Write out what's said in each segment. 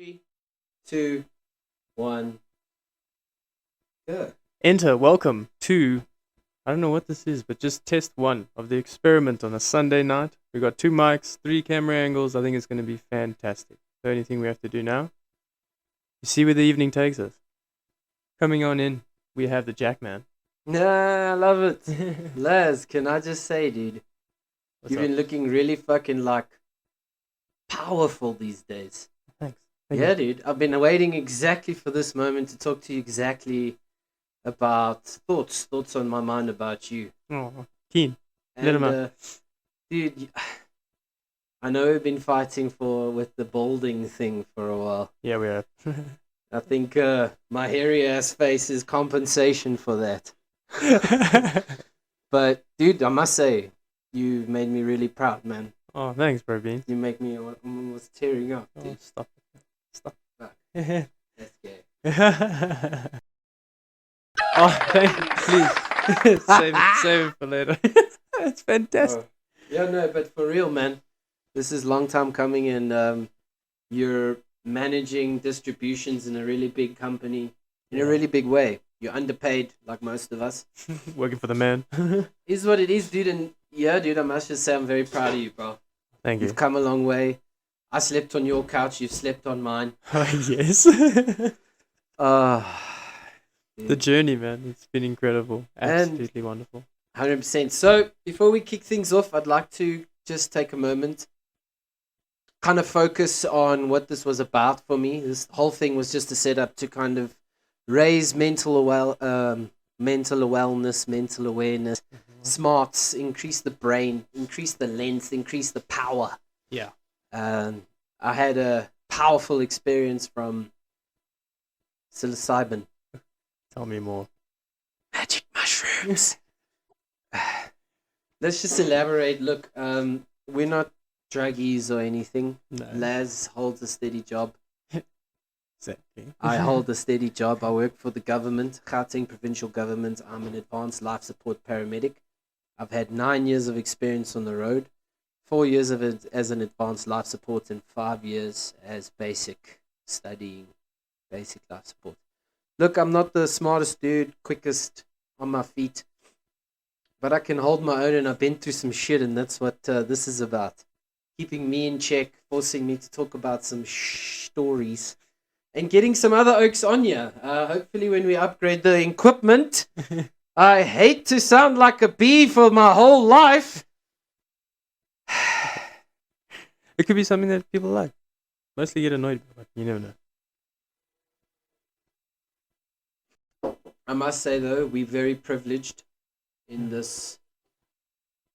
3, 2, 1, go. Enter, welcome to, I don't know what this is, but just test one of the experiment on a Sunday night. We got 2 mics, 3 camera angles. I think it's going to be fantastic. So anything we have to do now? You see where the evening takes us. Coming on in, we have the Jackman. Nah, I love it. Laz, can I just say, dude, What's you've up? been looking really fucking powerful these days. Thanks. Yeah, dude, I've been waiting exactly for this moment to talk to you exactly about thoughts on my mind about you. Oh, keen. Let him out. Dude, I know we've been fighting with the balding thing for a while. Yeah, we are. I think my hairy ass face is compensation for that. But dude, I must say, you made me really proud, man. Oh, thanks, bro bean. You make me almost tearing up, Oh, dude. stop it. Stop. Fuck. Oh, That's gay. please. save it for later. It's fantastic. Yeah, no, but for real, man. This is long time coming, and you're managing distributions in a really big company in a really big way. You're underpaid, like most of us. Working for the man. Is what it is, dude. And yeah, dude, I must just say I'm very proud of you, bro. Thank you. You've come a long way. I slept on your couch. You've slept on mine. Yes. The journey, man. It's been incredible. Absolutely wonderful. 100%. So, before we kick things off, I'd like to just take a moment, kind of focus on what this was about for me. This whole thing was just a setup to kind of raise mental awareness, mental awareness, smarts, increase the brain, increase the length, increase the power. Yeah. I had a powerful experience from psilocybin. Tell me more. Magic mushrooms. Let's just elaborate. Look, we're not druggies or anything. No. Laz holds a steady job. Exactly. I hold a steady job. I work for the government, Gauteng provincial government. I'm an advanced life support paramedic. I've had 9 years of experience on the road, 4 years of it as an advanced life support, and 5 years as basic life support. Look, I'm not the smartest dude, quickest on my feet, but I can hold my own, and I've been through some shit, and that's what this is about. Keeping me in check, forcing me to talk about some stories, and getting some other oaks on here. Hopefully when we upgrade the equipment. I hate to sound like a bee for my whole life. It could be something that people like. Mostly get annoyed by, but you never know. I must say, though, we're very privileged in this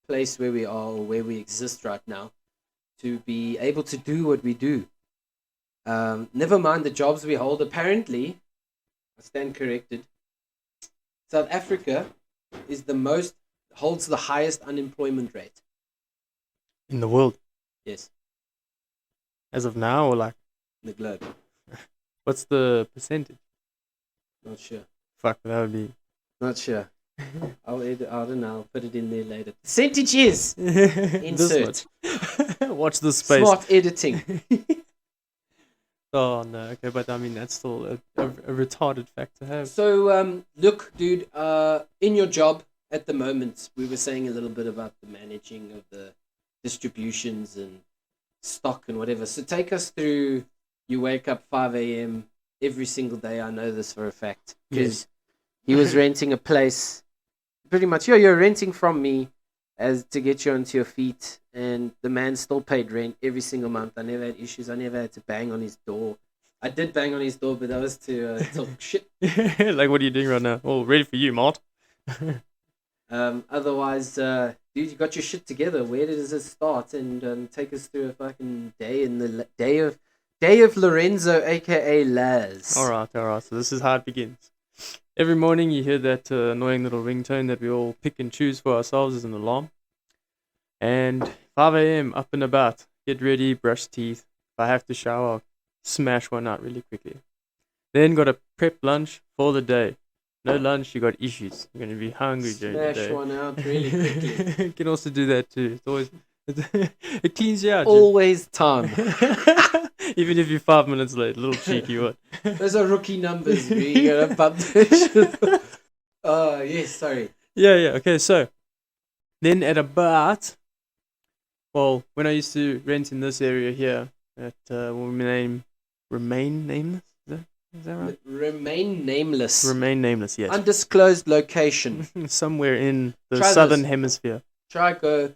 place where we are, or where we exist right now, to be able to do what we do. Never mind the jobs we hold. Apparently, I stand corrected, South Africa holds the highest unemployment rate. In the world. Yes, As of now, or like, in the globe. what's the percentage? Not sure. Fuck, that would be... Not sure. I don't know. I'll put it in there later. Percentage is This insert. much. Watch the space. Smart editing. Oh, no. Okay, but I mean, that's still a retarded fact to have. So, look, dude, in your job at the moment, we were saying a little bit about the managing of the distributions and stock and whatever. So take us through, you wake up 5 a.m. every single day. I know this for a fact. Because he was renting a place. Pretty much, you're renting from me to get you onto your feet. And the man still paid rent every single month. I never had issues. I never had to bang on his door. I did bang on his door, but that was to talk shit. Like, what are you doing right now? Oh, ready for you, Mart. Otherwise, dude, you got your shit together. Where does it start? And take us through a fucking day in the day of Lorenzo, aka Laz. All right. So this is how it begins. Every morning you hear that annoying little ringtone that we all pick and choose for ourselves as an alarm. And 5 a.m. up and about. Get ready, brush teeth. If I have to shower, I'll smash one out really quickly. Then got to prep lunch for the day. No lunch, you got issues. You're going to be hungry during the day. Smash one out really quickly. You can also do that too. It's always it cleans you out. Always time. Even if you're 5 minutes late, little cheeky what? Those are rookie numbers. We gotta publish. Oh yes, sorry. Yeah. Okay, so then at about, well, when I used to rent in this area here at Remain Nameless. Is that right? Remain nameless. Remain Nameless, yes. Undisclosed location. Somewhere in the Try southern this. hemisphere. Try go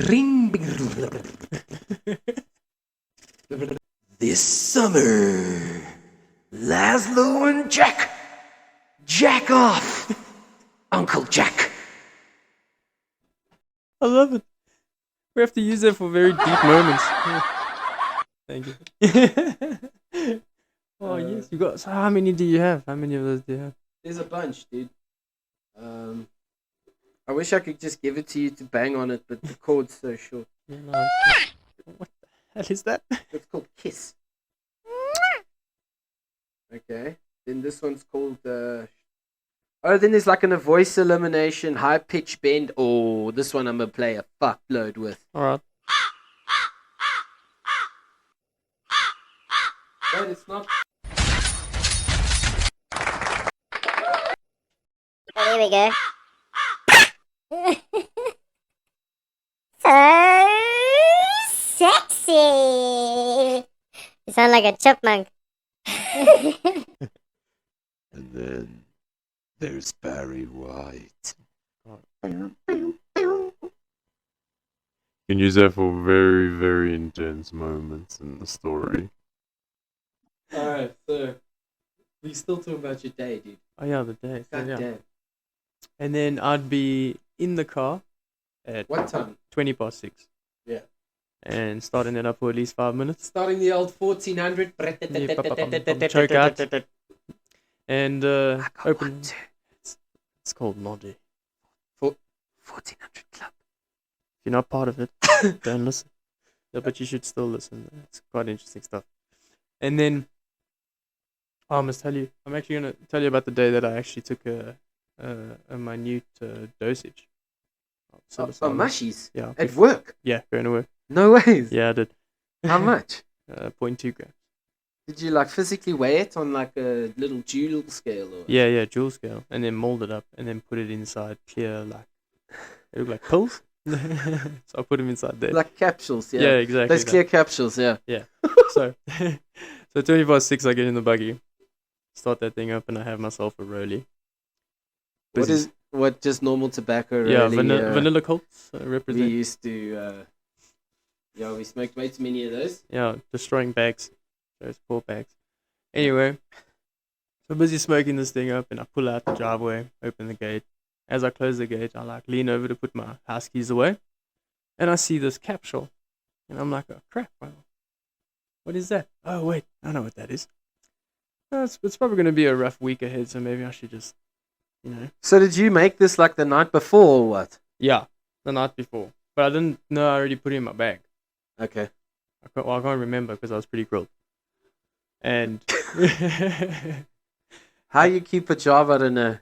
ring. This summer, Laszlo and Jack off, Uncle Jack. I love it. We have to use that for very deep moments. Yeah. Thank you. Oh yes, you got. So how many do you have? How many of those do you have? There's a bunch, dude. I wish I could just give it to you to bang on it, but the cord's so short. Yeah, no, what the hell is that? It's called Kiss. Okay. Then this one's called. Then there's like a voice elimination, high pitch bend. Oh, this one I'm gonna play a fuckload with. All right. But it's not. Oh, here we go. So sexy. You sound like a chipmunk. And then there's Barry White. You can use that for very, very intense moments in the story. Alright, so we still talking about your day, dude. Oh yeah, the day. God Yeah. damn. And then I'd be in the car at What time? 6:20. Yeah. And starting it up for at least 5 minutes. Starting the old 1400. Choke out. And I got open. one too. It's called Noddy. 1400 Club. If you're not part of it, don't listen. Yeah, but you should still listen. It's quite interesting stuff. And then I must tell you, I'm actually gonna tell you about the day that I actually took a minute dosage. of psilocybin. Mushies? Yeah. At work? Yeah, going to work. No ways. Yeah, I did. How much? 0.2 grams. Did you like physically weigh it on like a little joule scale? Or? Yeah, joule scale, and then mold it up, and then put it inside clear they look like pills. So I put them inside there. Like capsules, yeah. Yeah, exactly. Those clear capsules, yeah. Yeah. So 24/6, I get in the buggy, start that thing up, and I have myself a rollie. What just normal tobacco? Yeah, really, vanilla Colts We represent. used to, we smoked way too many of those. Yeah, destroying bags. Those poor bags. Anyway, so busy smoking this thing up, and I pull out the driveway, open the gate. As I close the gate, I lean over to put my house keys away, and I see this capsule, and I'm like, oh crap, well, what is that? Oh wait, I know what that is. It's probably going to be a rough week ahead, so maybe I should just, So did you make this like the night before or what? Yeah, the night before, but I didn't know I already put it in my bag. Okay. I can't remember because I was pretty grilled. And How you keep a job, I don't know.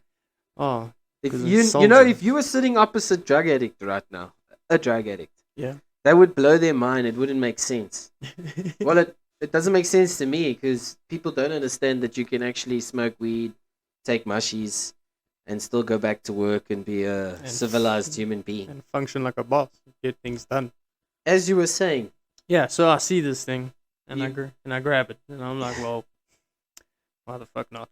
oh, If 'cause you it's you know salty. if you were sitting opposite drug addict right now, a drug addict, yeah. that would blow their mind. It wouldn't make sense. Well, it doesn't make sense to me because people don't understand that you can actually smoke weed, take mushies, and still go back to work and be a civilized human being. And function like a boss, get things done. As you were saying, Yeah, so I see this thing, and You- I grab it, and I'm like, well, why the fuck not?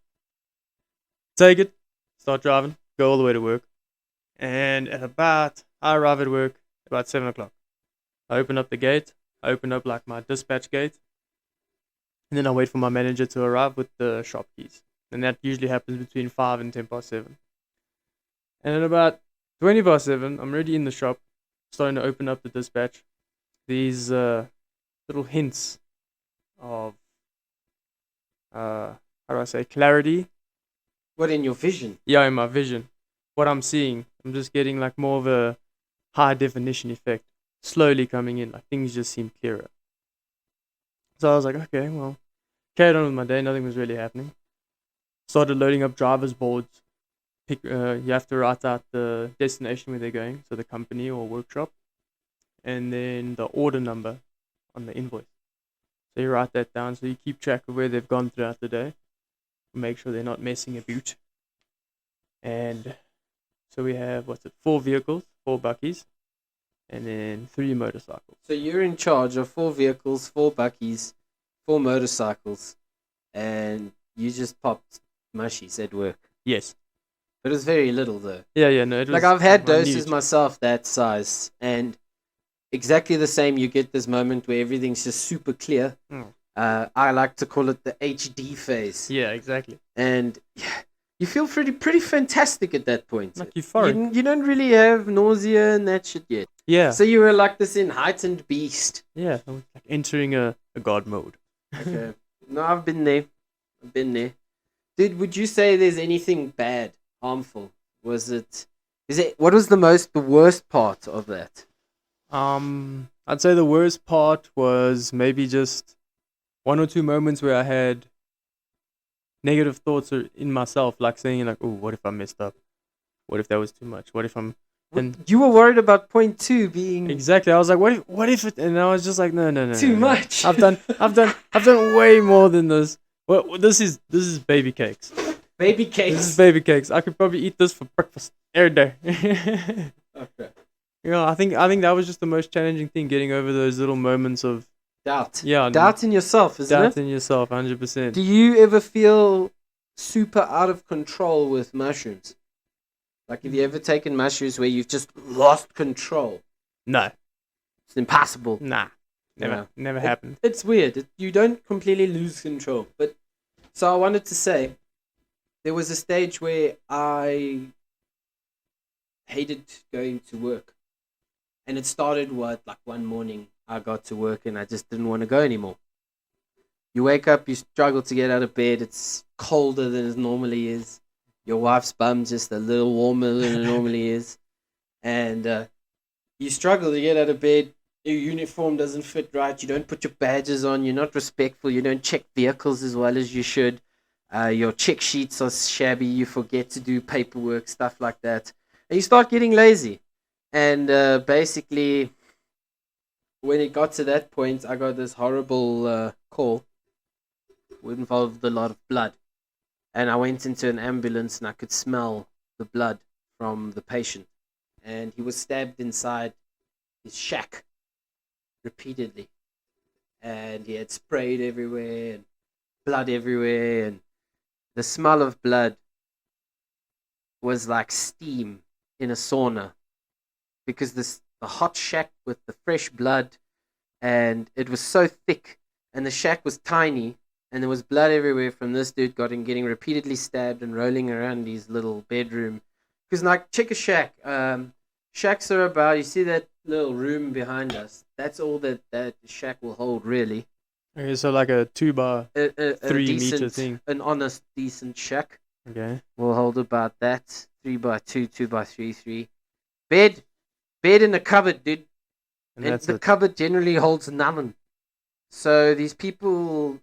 Take it, start driving, go all the way to work, and I arrive at work about 7 o'clock. I open up the gate, I open up like my dispatch gate, and then I wait for my manager to arrive with the shop keys, and that usually happens between 5 and 7. And at about 7, I'm already in the shop, starting to open up the dispatch. These little hints of how do I say, clarity. what in your vision? Yeah, in my vision, what I'm seeing, I'm just getting like more of a high definition effect, slowly coming in, like things just seem clearer. So I was like, okay, well, carried on with my day, nothing was really happening. Started loading up driver's boards. You have to write out the destination where they're going, so the company or workshop, and then the order number on the invoice. So you write that down, so you keep track of where they've gone throughout the day. Make sure they're not messing about. And so we have, 4 vehicles, 4 buckies, and then 3 motorcycles. So you're in charge of 4 vehicles, 4 buckies, 4 motorcycles, and you just popped mushies at work. Yes. But it was very little though. Yeah, no, it was Like I've had minute. doses myself that size, and exactly the same. You get this moment where everything's just super clear. Mm. I like to call it the HD phase. Yeah, exactly. And you feel pretty fantastic at that point. Like euphoric. You don't really have nausea and that shit yet. Yeah. So you were like this enlightened beast. Yeah, like entering a god mode. Okay. No, I've been there. Dude, would you say there's anything bad, harmful? What was the worst part of that? I'd say the worst part was maybe just 1 or 2 moments where I had negative thoughts in myself, like saying like, "Oh, what if I messed up? What if that was too much? What if I'm?" And You were worried about point 2 being exactly, I was like, "What if it?" And I was just like, "No, too much." I've done way more than this. Well, this is baby cakes. Baby This cakes. is baby cakes. I could probably eat this for breakfast every day." Okay. I think that was just the most challenging thing, getting over those little moments of Doubt. Yeah, Doubt in yourself, isn't doubt it? in yourself, 100%. Do you ever feel super out of control with mushrooms? Like, have you ever taken mushrooms where you've just lost control? No, It's impossible. nah, never happened. It's weird. You don't completely lose control. But so I wanted to say, there was a stage where I hated going to work. And it started like one morning I got to work and I just didn't want to go anymore. You wake up, you struggle to get out of bed. It's colder than it normally is. Your wife's bum just a little warmer than it normally is. And you struggle to get out of bed. Your uniform doesn't fit right. You don't put your badges on. You're not respectful. You don't check vehicles as well as you should. Your check sheets are shabby. You forget to do paperwork, stuff like that. And you start getting lazy. And basically, when it got to that point, I got this horrible call. It involved a lot of blood. And I went into an ambulance and I could smell the blood from the patient. And he was stabbed inside his shack repeatedly. And he had sprayed everywhere and blood everywhere. And the smell of blood was like steam in a sauna. Because the hot shack with the fresh blood, and it was so thick, and the shack was tiny, and there was blood everywhere from this dude getting repeatedly stabbed and rolling around his little bedroom. Because like, check a shack. Shacks are about, you see that little room behind us? That's all that shack will hold, really. Okay, so like a 2 by A 3 meter decent, thing. an honest, decent shack Okay. will hold about that. 3 by 2, 2 by 3, 3. Bed in a cupboard, dude. And And that's the it. cupboard generally holds nothing. So these people,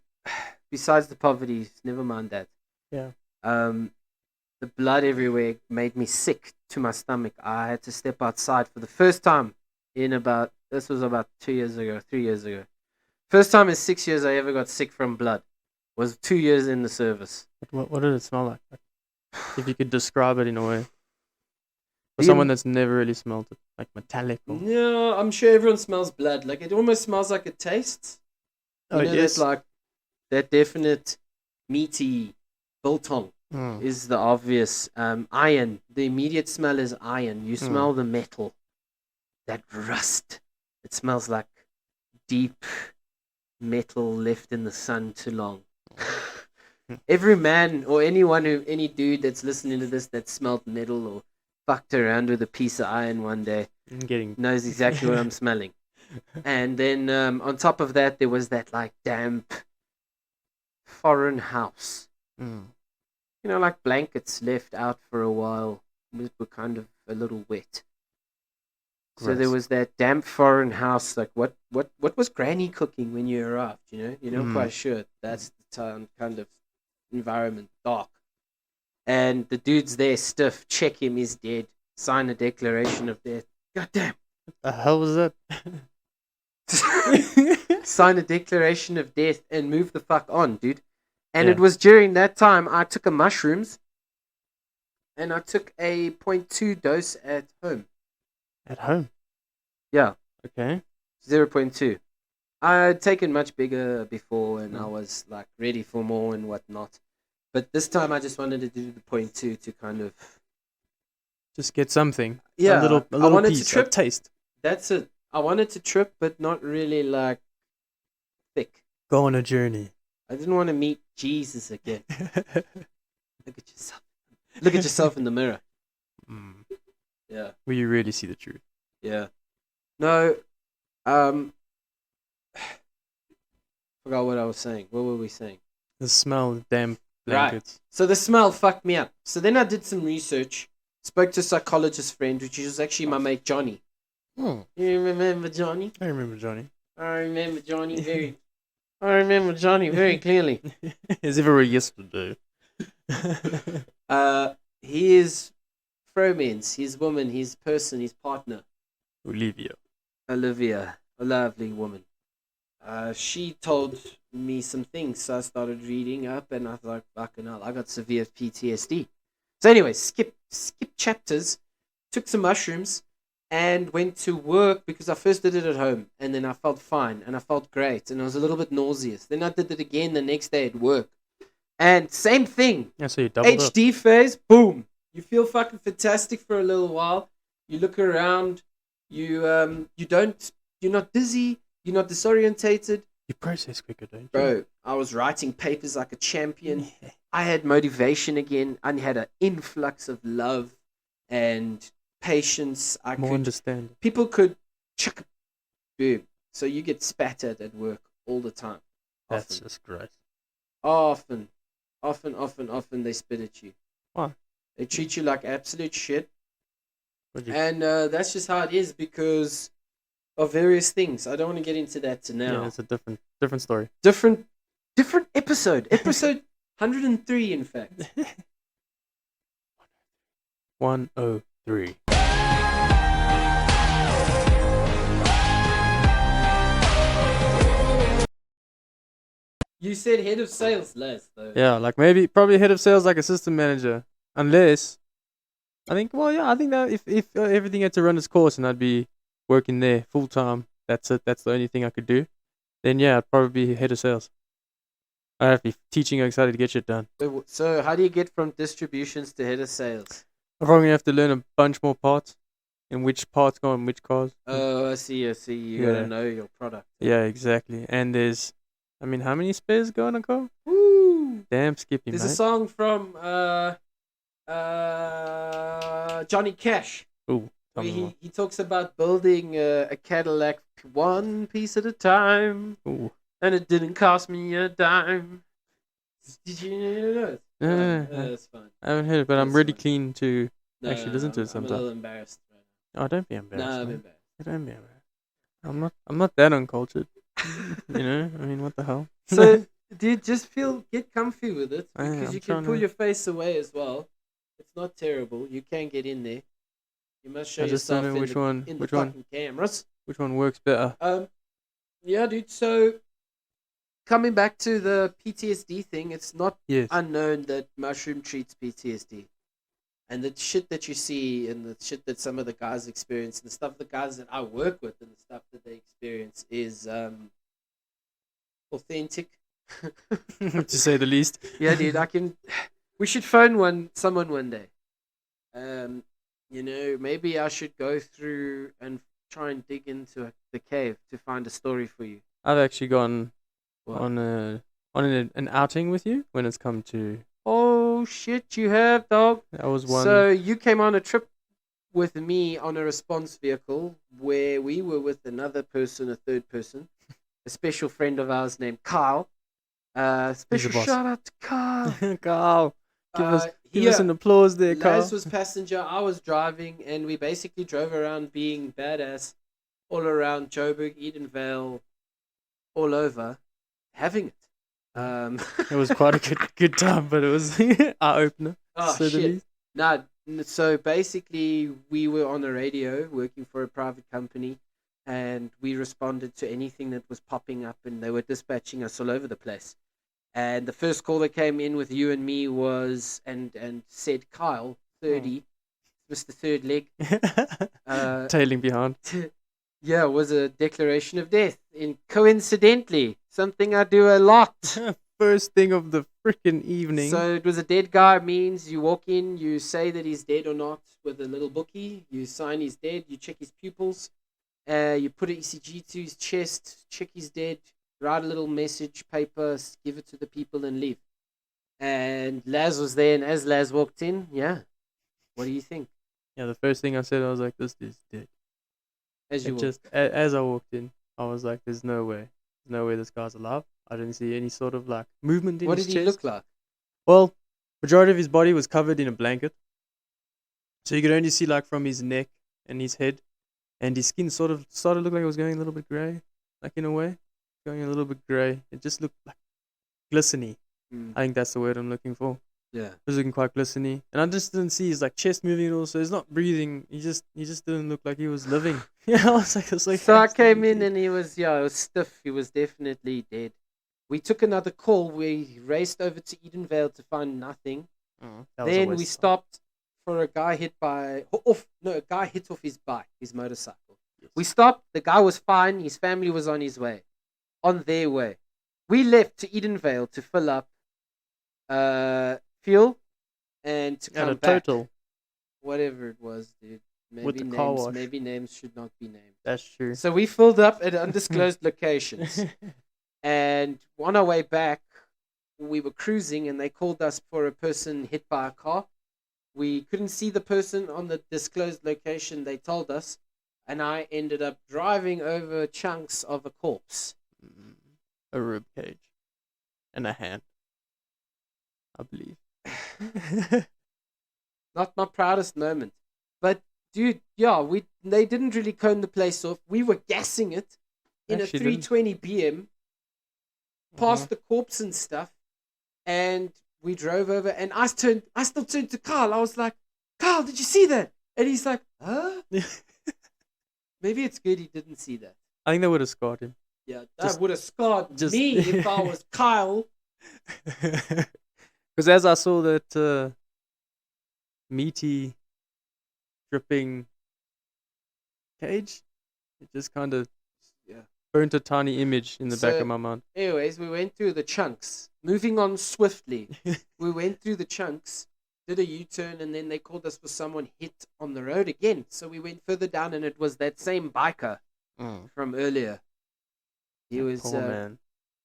besides the poverty, never mind that. Yeah. The blood everywhere made me sick to my stomach. I had to step outside for the first time this was about 2 years ago, 3 years ago. First time in 6 years I ever got sick from blood. Was 2 years in the service. What did it smell like? If you could describe it in a way. For The someone that's never really smelled it, like metallic. Or... No, I'm sure everyone smells blood. Like, it almost smells like it tastes. You know, yes. that's like that definite meaty biltong is the obvious. Iron. The immediate smell is iron. You smell the metal. That rust. It smells like deep metal left in the sun too long. Every man or any dude that's listening to this that smelled metal or fucked around with a piece of iron one day knows exactly what I'm smelling. And then on top of that, there was that like damp foreign house. You know, like blankets left out for a while were kind of a little wet. So there was that damp foreign house. Like what was Granny cooking when you arrived? You're not quite sure. That's the town kind of environment, dark. And the dude's there, stiff. Check him, he's dead. Sign a declaration of death. God damn. What the hell was that? sign a declaration of death, and move the fuck on, dude. And Yeah. it was during that time I took a mushrooms, and I took a 0.2 dose at home. At home. Yeah, Okay. 0.2. I had taken much bigger before, and I Mm. was like ready for more and whatnot. But this time I just wanted to do the 0.2 to kind of Just get something. Yeah, A little I wanted to piece, a trip. taste. That's it. I wanted to trip, but not really like thick. Go on a journey. I didn't want to meet Jesus again. Look at yourself. Look at yourself in the mirror. Mm. Yeah, Will you really see the truth? yeah. No, forgot what I was saying. What were we saying? The smell of damn Right. blankets. So the smell fucked me up. So then I did some research. Spoke to a psychologist friend, which was actually my mate Johnny. Oh, You remember Johnny? I remember Johnny. I remember Johnny very. I remember Johnny very clearly. As if it were yesterday. He is Fromens, his woman, his person, his partner, Olivia. Olivia, a lovely woman. She told me some things, so I started reading up, and I thought, fucking hell, I got severe PTSD. So anyway, skip chapters, took some mushrooms, and went to work because I first did it at home, and then I felt fine, and I felt great, and I was a little bit nauseous. Then I did it again the next day at work, and same thing. Yeah, so you doubled up. HD phase, boom. You feel fucking fantastic for a little while. You look around. You're not dizzy. You're not disorientated. You process quicker, don't you? Bro, I was writing papers like a champion. I had motivation again. I had an influx of love and patience. More understanding. People could chuck a boom. So you get spat at work all the time. That's Often. just great. Often they spit at you. Why? They treat you like absolute shit. Would you? And that's just how it is because of various things. I don't want to get into that now. Yeah, it's a different story. Different episode. Episode 103, in fact. 103. You said head of sales, Les, though. Yeah, like probably head of sales, like assistant manager. Unless, I think that if everything had to run its course and I'd be working there full time, that's it. That's the only thing I could do. Then yeah, I'd probably be head of sales. I'd have to be teaching you exactly to get shit done. So how do you get from distributions to head of sales? I'm probably gonna have to learn a bunch more parts, and which parts go on which cars. Oh, I see. You Yeah. gotta know your product. Yeah, exactly. And how many spares go on a car? Woo! Damn, Skippy, There's mate. a song from Johnny Cash. Ooh, Where tell me more. he talks about building a Cadillac one piece at a time, Ooh. and it didn't cost me a dime. Did you know that? Yeah, That's fine. I haven't heard it, but I'm That's really fine. keen to No, actually listen to it I'm a sometime. little embarrassed right Oh, don't be now. embarrassed. No, I'm man. embarrassed. Don't be embarrassed. I'm not that uncultured. You know, I mean, what the hell? So, dude, just get comfy with it I am, because I'm you can trying pull to- your face away as well. It's not terrible. You can get in there. You must show I just don't yourself know which one- in which the one. fucking cameras. Which one works better? Yeah, dude. So, coming back to the PTSD thing, it's not Yes. unknown that mushroom treats PTSD. And the shit that you see and the shit that some of the guys experience and the stuff the guys that I work with and the stuff that they experience is authentic. To say the least. Yeah, dude, we should phone someone one day. Maybe I should go through and try and dig into the cave to find a story for you. I've actually gone What? on an outing with you when it's come to. Oh shit, you have, dog. That was one. So you came on a trip with me on a response vehicle where we were with another person, a third person, a special friend of ours named Kyle. Special boss. shout out to Kyle. Carl, give us an applause there, Carl. Laz was passenger, I was driving, and we basically drove around being badass all around Joburg, Edenvale, all over, having it. It was quite a good time, but it was eye opener. Oh, so the shit. least. So basically, we were on the radio working for a private company. and we responded to anything that was popping up, and they were dispatching us all over the place. And the first call that came in with you and me was and said Kyle 30, Mr. Third Leg. Tailing behind. Yeah, was a declaration of death. And coincidentally, something I do a lot. First thing of the freaking evening. So it was a dead guy. Means you walk in, you say that he's dead or not with a little bookie. You sign he's dead. You check his pupils. You put an ECG to his chest. Check he's dead. Write a little message paper. Give it to the people and leave. And Laz was there. And as Laz walked in, yeah, what do you think? Yeah, the first thing I said, I was like, this is dead. As you as I walked in, I was like, there's no way. There's no way this guy's alive. I didn't see any sort of like movement in what his did chest. he look like? Well, majority of his body was covered in a blanket. So you could only see like from his neck and his head. And his skin sort of started to look like it was going a little bit grey. Like in a way. Going a little bit grey. It just looked like glistening. I think that's the word I'm looking for. Yeah. It was looking quite glistening. And I just didn't see his like chest moving at all, so he's not breathing. He just didn't look like he was living. Yeah, I was like So I came in and he was stiff. He was definitely dead. We took another call. We raced over to Edenvale to find nothing. Then we stopped for a guy hit off his bike, his motorcycle. Yes. We stopped. The guy was fine. His family was on their way. We left to Edenvale to fill up fuel and to come back. Total. Whatever it was, dude. Maybe names should not be named. That's true. So we filled up at undisclosed locations. And on our way back, we were cruising and they called us for a person hit by a car. We couldn't see the person on the disclosed location they told us. And I ended up driving over chunks of a corpse. A rib cage. And a hand. I believe. Not my proudest moment. But, dude, yeah, they didn't really cone the place off. We were gassing it in Actually, a 320 BM. Past the corpse and stuff. And we drove over. And I still turned to Carl. I was like, Carl, did you see that? And he's like, huh? Maybe it's good he didn't see that. I think that would have scarred him. Yeah, that would have scarred me if I was Kyle. Because as I saw that meaty, dripping cage, it just kind of burnt a tiny image in the back of my mind. Anyways, we went through the chunks. Moving on swiftly, we went through the chunks, did a U-turn, and then they called us for someone hit on the road again. So we went further down, and it was that same biker from earlier. He was poor man.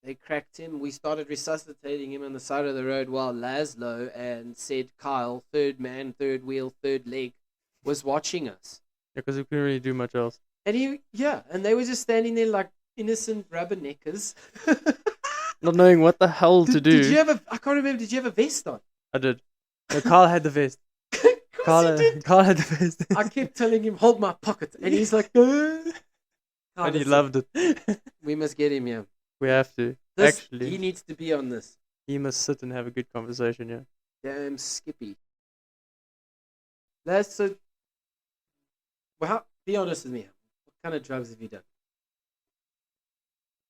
They cracked him. We started resuscitating him on the side of the road while Laszlo and said Kyle, third man, third wheel, third leg, was watching us. Yeah, because we couldn't really do much else. And and they were just standing there like innocent rubberneckers. Not knowing what the hell to do. Did you have I can't remember, did you have a vest on? I did. No, Carl had the vest. Carl had the vest. I kept telling him, hold my pocket. And he's like, and he loved it. We must get him here. We have to. Actually, he needs to be on this. He must sit and have a good conversation, yeah. Damn Skippy. Be honest with me. What kind of drugs have you done?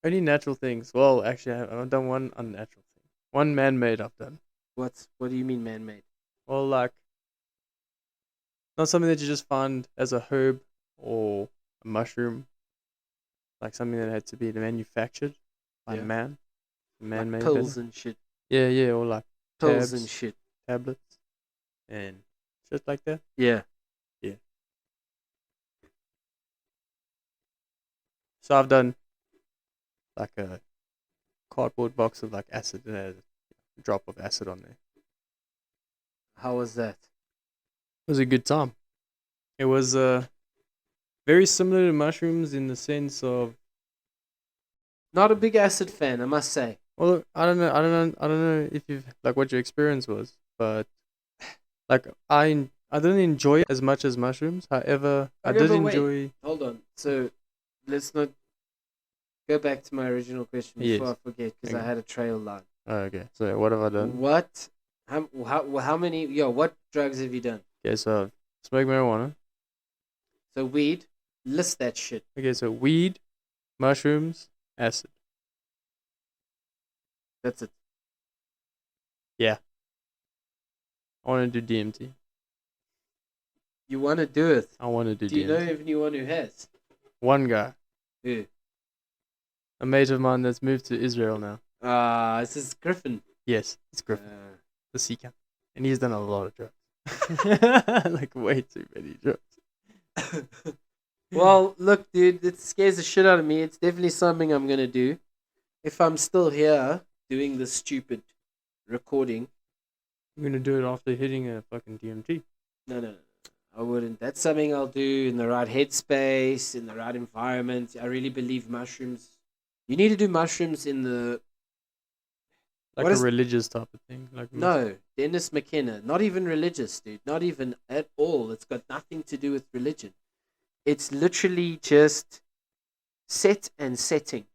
Only natural things. Well, actually, I've done one unnatural thing. One man-made I've done. What do you mean man-made? Well, like, not something that you just find as a herb or a mushroom. Like something that had to be manufactured by man. Man-made. Like pills and shit. Yeah, or like pills and shit. Tablets. And shit like that. Yeah. So I've done like a cardboard box of like acid and a drop of acid on there. How was that? It was a good time. It was very similar to mushrooms in the sense of. Not a big acid fan, I must say. Well, I don't know if you've like what your experience was, but like I didn't enjoy it as much as mushrooms. However, I did enjoy. Hold on. So let's not go back to my original question before I forget, because I had a trail line. Oh, okay. So what have I done? What? How many? What drugs have you done? Okay, so smoke marijuana. So weed. List that shit. Okay, so weed, mushrooms, acid. That's it. I want to do DMT. You want to do it? I want to do Do you DMT. know of anyone who has? One guy, Who? a mate of mine that's moved to Israel now. This is Griffin. Yes, it's Griffin, the sea cat. And he's done a lot of drugs. Like way too many drugs. Well, look, dude, it scares the shit out of me. It's definitely something I'm gonna do. If I'm still here doing this stupid recording, I'm gonna do it after hitting a fucking DMT. no, I wouldn't. That's something I'll do in the right headspace, in the right environment. I really believe mushrooms. You need to do mushrooms in the Like What a is- religious type of thing. Like no, Dennis McKenna. Not even religious, dude. Not even at all. It's got nothing to do with religion. It's literally just set and setting.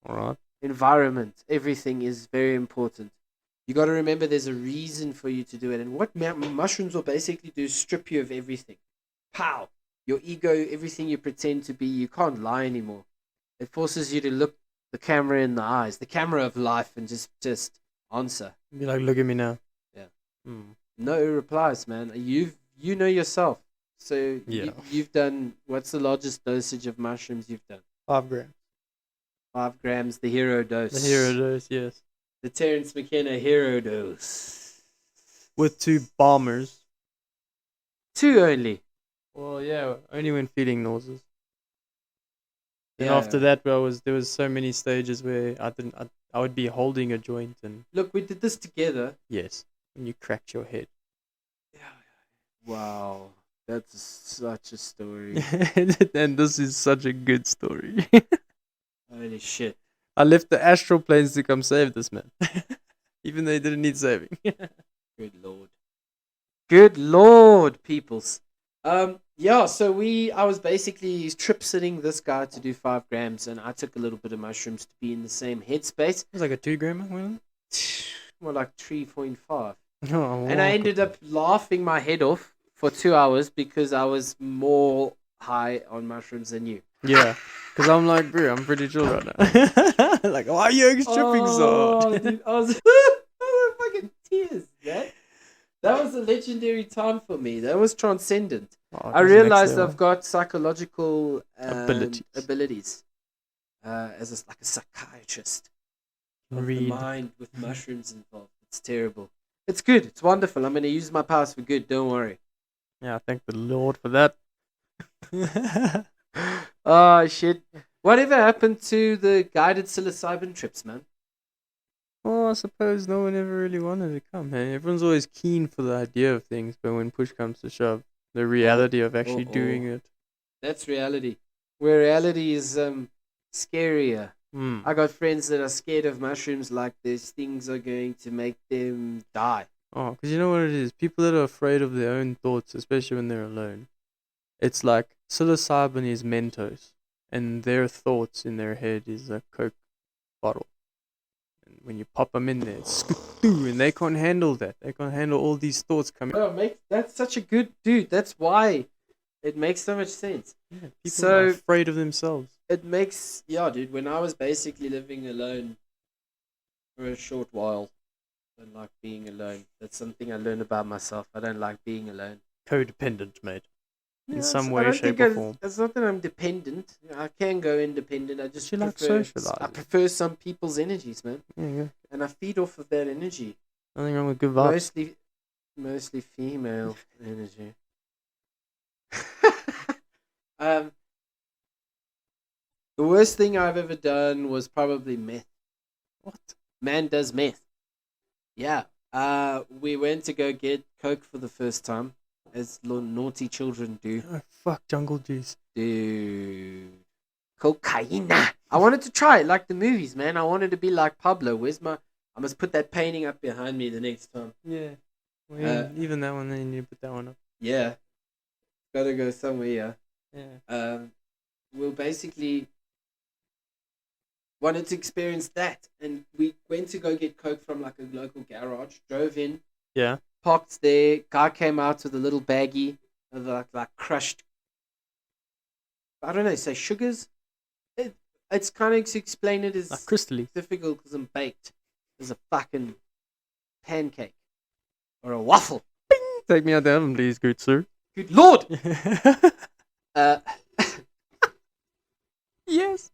Alright. Environment, everything is very important. You got to remember there's a reason for you to do it. And what mushrooms will basically do is strip you of everything. Pow! Your ego, everything you pretend to be, you can't lie anymore. It forces you to look the camera in the eyes, the camera of life, and just answer. Be like, look at me now. Yeah. Hmm. No replies, man. You know yourself. So Yeah. you've done, what's the largest dosage of mushrooms you've done? 5 grams. 5 grams, the hero dose. The hero dose, yes. The Terence McKenna hero dose. With 2 bombers. 2 only. Well, yeah, only when feeling nauseous. Then Yeah. after that, there was so many stages where I would be holding a joint and Look, we did this together. yes, when you cracked your head. Wow. That's such a story. And this is such a good story. Holy shit. I left the astral planes to come save this man, even though he didn't need saving. Good lord. Good lord, peoples. Yeah, so I was basically trip sitting this guy to do 5 grams, and I took a little bit of mushrooms to be in the same headspace. It was like a 2 gram, wasn't More like 3.5. it? Oh, And I ended up laughing my head off for 2 hours because I was more high on mushrooms than you. yeah, because I'm like, bro, I'm pretty chill right now. Like, why are you stripping so hard? Dude, I was fucking tears, man. That was a legendary time for me. That was transcendent. Oh, I it was realized next level. I've got psychological Abilities. as like a psychiatrist of the Read. mind with mushrooms involved. It's terrible. It's good. It's wonderful. I'm going to use my powers for good. Don't worry. Yeah, thank the Lord for that. Oh, shit. Whatever happened to the guided psilocybin trips, man? Well, I suppose no one ever really wanted to come. Hey, everyone's always keen for the idea of things, but when push comes to shove, the reality of actually doing it. That's reality. Where reality is scarier. Hmm. I got friends that are scared of mushrooms like these things are going to make them die. Oh, because you know what it is? People that are afraid of their own thoughts, especially when they're alone. It's like psilocybin is Mentos, and their thoughts in their head is a Coke bottle. And when you pop them in there, it's and they can't handle that. They can't handle all these thoughts coming. Oh, that's such a good dude. That's why it makes so much sense. Yeah, people So- are afraid of themselves. It makes, yeah, dude, when I was basically living alone for a short while, I don't like being alone. That's something I learned about myself. I don't like being alone. Codependent, mate. In Yeah, some I way, don't shape, think or it's- form. It's not that I'm dependent. I can go independent. I just You like prefer, socialising. I prefer some people's energies, man. Yeah. And I feed off of that energy. Nothing wrong with good vibes. Mostly female energy. The worst thing I've ever done was probably meth. What? Man does meth. Yeah. We went to go get coke for the first time, as naughty children do. Oh, fuck jungle juice. Dude, cocaine. I wanted to try it like the movies, man. I wanted to be like Pablo. I must put that painting up behind me the next time. Yeah. Well, Uh, even that one, then you need to put that one up. Yeah. Gotta go somewhere. Yeah. We'll basically wanted to experience that, and we went to go get coke from like a local garage. Drove in, Yeah. parked there. Guy came out with a little baggie of like crushed I don't know, say sugars. It's kind of to explain it Like is crystally. difficult because I'm baked as a fucking pancake or a waffle. Take me out the oven, please, good sir. Good lord! Uh, Yes.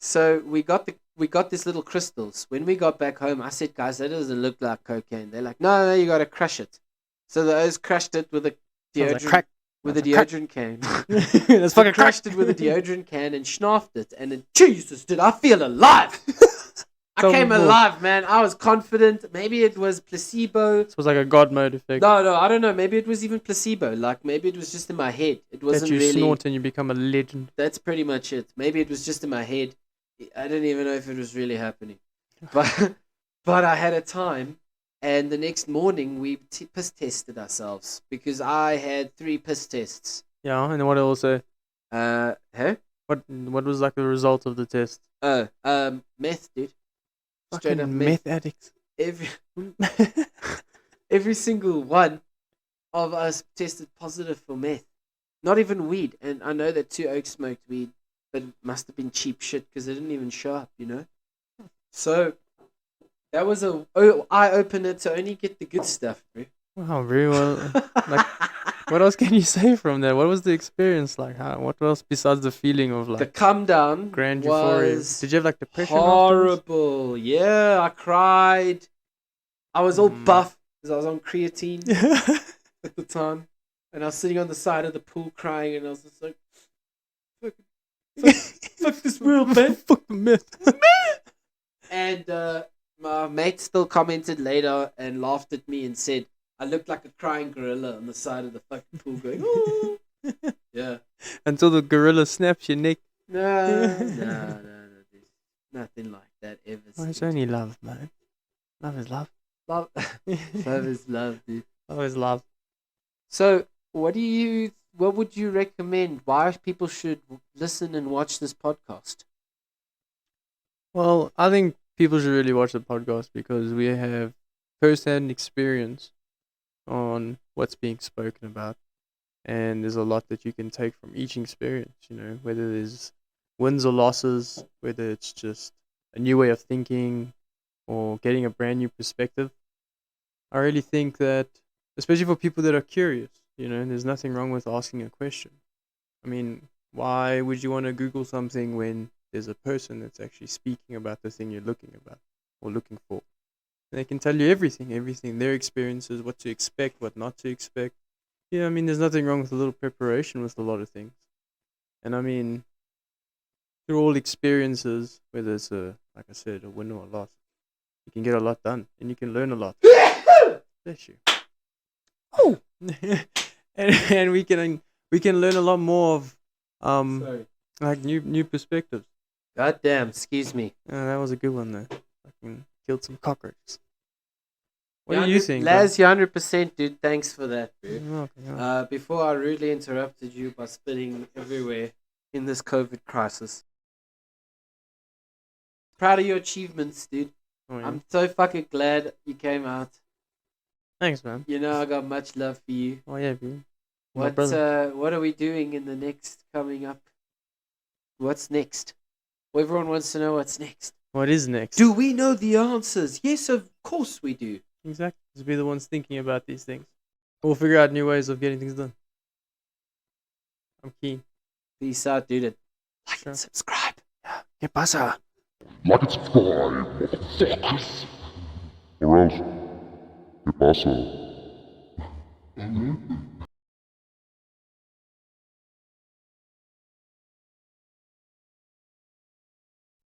so we got these little crystals. When we got back home, I said, guys, that doesn't look like cocaine. They're like, no, you gotta crush it. So the O's crushed it with a Sounds like deodorant crack. with a Sounds like deodorant can. That's fucking Crushed it with a deodorant can and schnaufed it, and then Jesus, dude, I feel alive. I Tell me came more. alive, man. I was confident. Maybe it was placebo. This was like a god mode effect. No, I don't know. Maybe it was even placebo. Like maybe it was just in my head. It That wasn't you really. snort and you become a legend. That's pretty much it. Maybe it was just in my head. I didn't even know if it was really happening. But I had a time, and the next morning we piss tested ourselves because I had 3 piss tests. Yeah, and what else? Huh? What was like the result of the test? Meth, dude. Straight Fucking up meth addicts. Every single one of us tested positive for meth. Not even weed. And I know that 2 Oaks smoked weed, but it must have been cheap shit because they didn't even show up, you know? So that was a eye opener to only get the good stuff, bro. Wow, very well. Like, what else can you say from that? What was the experience like? What else besides the feeling of The like come down grand euphoria? was Did you have like depression afterwards? horrible. Yeah, I cried. I was all buff because I was on creatine at the time. And I was sitting on the side of the pool crying, and I was just like, fuck this world, man. Fuck the myth. And my mate still commented later and laughed at me and said, I looked like a crying gorilla on the side of the fucking pool going, oh. Yeah. Until the gorilla snaps your neck. No. There's nothing like that ever. Oh, it's dude. only love, man. Love is love. Love. Love is love, dude. Love is love. So, what would you recommend? Why people should listen and watch this podcast? Well, I think people should really watch the podcast because we have first-hand experience on what's being spoken about, and there's a lot that you can take from each experience. You know, whether there's wins or losses, whether it's just a new way of thinking or getting a brand new perspective. I really think that, especially for people that are curious, you know, there's nothing wrong with asking a question. I mean, why would you want to Google something when there's a person that's actually speaking about the thing you're looking about or looking for? And they can tell you everything, their experiences, what to expect, what not to expect. Yeah, I mean, there's nothing wrong with a little preparation with a lot of things. And I mean, through all experiences, whether it's like I said, a win or a loss, you can get a lot done and you can learn a lot. Bless you. Oh, and we can learn a lot more of Sorry. like new perspectives. God damn, excuse me. That was a good one though. Fucking killed some cockroaches. What do you think? Laz, you 100%, dude. Thanks for that, bro. You're welcome, you're welcome. Before I rudely interrupted you by spitting everywhere in this COVID crisis. Proud of your achievements, dude. Oh, yeah. I'm so fucking glad you came out. Thanks, man. You know I got much love for you. Oh yeah, bro. My What are we doing in the next coming up? What's next? Well, everyone wants to know what's next. What is next? Do we know the answers? Yes, of course we do. Exactly. Just be the ones thinking about these things. We'll figure out new ways of getting things done. I'm keen. Peace out, dude. Like Sure. and subscribe. ¿Qué pasa? Like and subscribe, motherfuckers. Or else, ¿qué pasa?